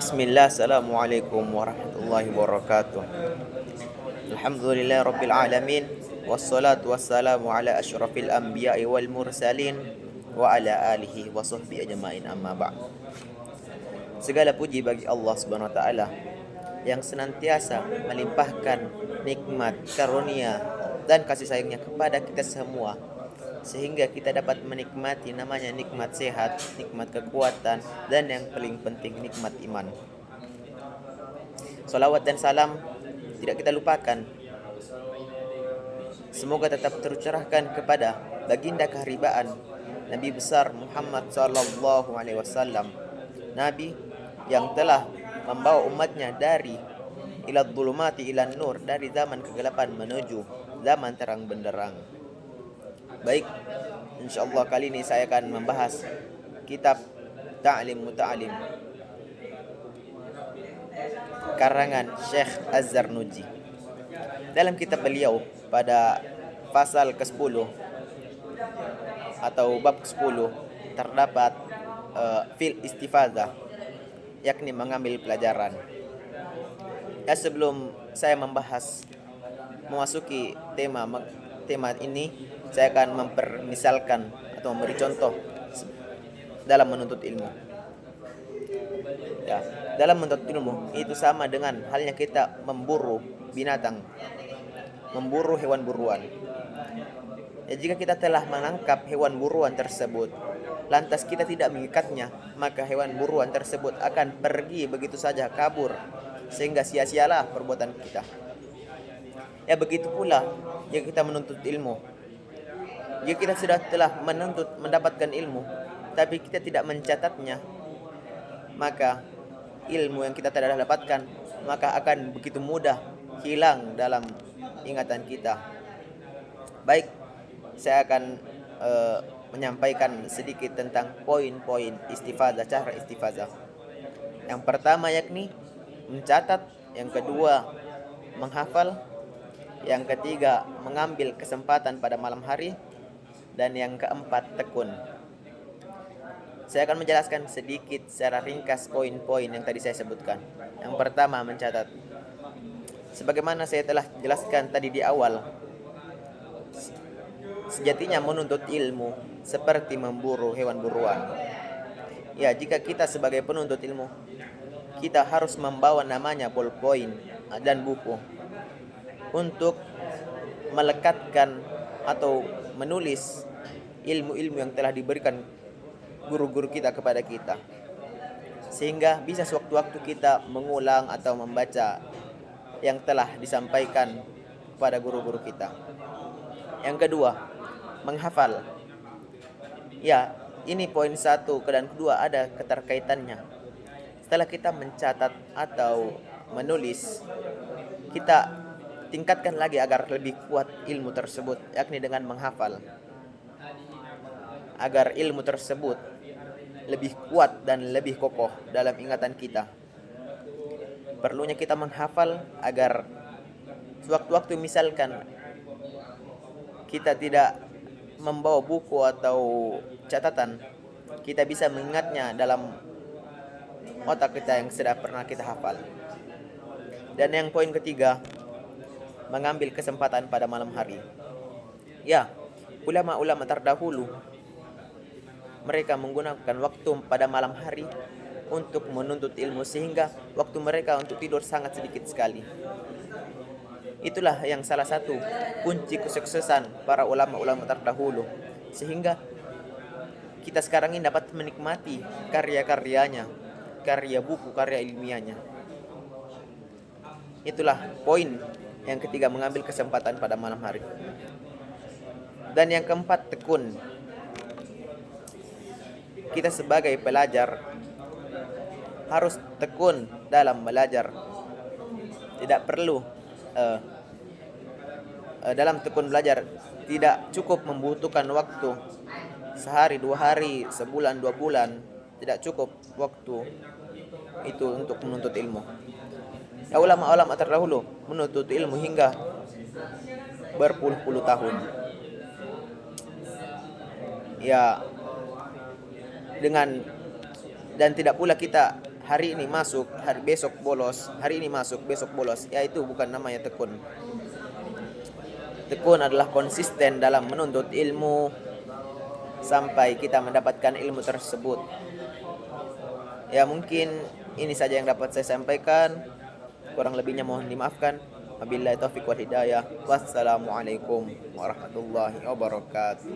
Bismillah, Assalamualaikum warahmatullahi wabarakatuh. Alhamdulillah Rabbil Alamin. Wassalatu wassalamu ala ashrafil anbiya'i wal mursalin wa ala alihi wa sahbihi ajma'in, amma ba'd. Segala puji bagi Allah Subhanahu wa taala yang senantiasa melimpahkan nikmat, karunia dan kasih sayangnya kepada kita semua, sehingga kita dapat menikmati namanya nikmat sehat, nikmat kekuatan, dan yang paling penting nikmat iman. Salawat dan salam tidak kita lupakan, semoga tetap tercurahkan kepada baginda keharibaan Nabi besar Muhammad sallallahu alaihi wasallam, Nabi yang telah membawa umatnya dari ila dhulumati ila nur, dari zaman kegelapan menuju zaman terang benderang. Baik, insyaallah kali ini saya akan membahas kitab Ta'lim Muta'alim karangan Syekh Az-Zarnuji. Dalam kitab beliau pada pasal ke-10 atau bab ke-10 terdapat fil istifadzah, yakni mengambil pelajaran. Ya, sebelum saya memasuki tema ini, saya akan mempermisalkan atau memberi contoh dalam menuntut ilmu. Ya, dalam menuntut ilmu itu sama dengan halnya kita memburu binatang, memburu hewan buruan. Ya, jika kita telah menangkap hewan buruan tersebut, lantas kita tidak mengikatnya, maka hewan buruan tersebut akan pergi begitu saja, kabur, sehingga sia-sialah perbuatan kita. Ya, begitu pula jika kita menuntut ilmu. Jika kita sudah telah mendapatkan ilmu, tapi kita tidak mencatatnya, maka ilmu yang kita telah dapatkan maka akan begitu mudah hilang dalam ingatan kita. Baik, saya akan menyampaikan sedikit tentang poin-poin istifadzah, cara istifadzah. Yang pertama yakni mencatat, yang kedua menghafal, yang ketiga mengambil kesempatan pada malam hari, dan yang keempat tekun. Saya akan menjelaskan sedikit secara ringkas poin-poin yang tadi saya sebutkan. Yang pertama mencatat. Sebagaimana saya telah jelaskan tadi di awal, sejatinya menuntut ilmu seperti memburu hewan buruan. Ya, jika kita sebagai penuntut ilmu, kita harus membawa namanya ballpoint dan buku untuk melekatkan atau menulis ilmu-ilmu yang telah diberikan guru-guru kita kepada kita, sehingga bisa sewaktu-waktu kita mengulang atau membaca yang telah disampaikan kepada guru-guru kita. Yang kedua, menghafal. Ya, ini poin 1 dan kedua ada keterkaitannya. Setelah kita mencatat atau menulis, kita tingkatkan lagi agar lebih kuat ilmu tersebut, yakni dengan menghafal. Agar ilmu tersebut lebih kuat dan lebih kokoh dalam ingatan kita, perlunya kita menghafal agar sewaktu-waktu misalkan kita tidak membawa buku atau catatan, kita bisa mengingatnya dalam otak kita yang sudah pernah kita hafal. Dan yang poin ketiga, mengambil kesempatan pada malam hari. Ya, ulama-ulama terdahulu mereka menggunakan waktu pada malam hari untuk menuntut ilmu, sehingga waktu mereka untuk tidur sangat sedikit sekali. Itulah yang salah satu kunci kesuksesan para ulama-ulama terdahulu, sehingga kita sekarang ini dapat menikmati karya-karyanya, karya buku, karya ilmiahnya. Itulah poin yang ketiga, mengambil kesempatan pada malam hari. Dan yang keempat, tekun. Kita sebagai pelajar harus tekun dalam belajar. Tidak perlu dalam tekun belajar tidak cukup membutuhkan waktu sehari, 2 hari, sebulan, 2 bulan. Tidak cukup waktu itu untuk menuntut ilmu. Ya, ulama-ulama terdahulu menuntut ilmu hingga berpuluh-puluh tahun. Ya, dengan dan tidak pula kita hari ini masuk, besok bolos, hari ini masuk, besok bolos, ya itu bukan namanya tekun. Tekun adalah konsisten dalam menuntut ilmu sampai kita mendapatkan ilmu tersebut. Ya mungkin ini saja yang dapat saya sampaikan. Kurang lebihnya mohon dimaafkan. Wabillahi taufiq wal hidayah. Wassalamualaikum warahmatullahi wabarakatuh.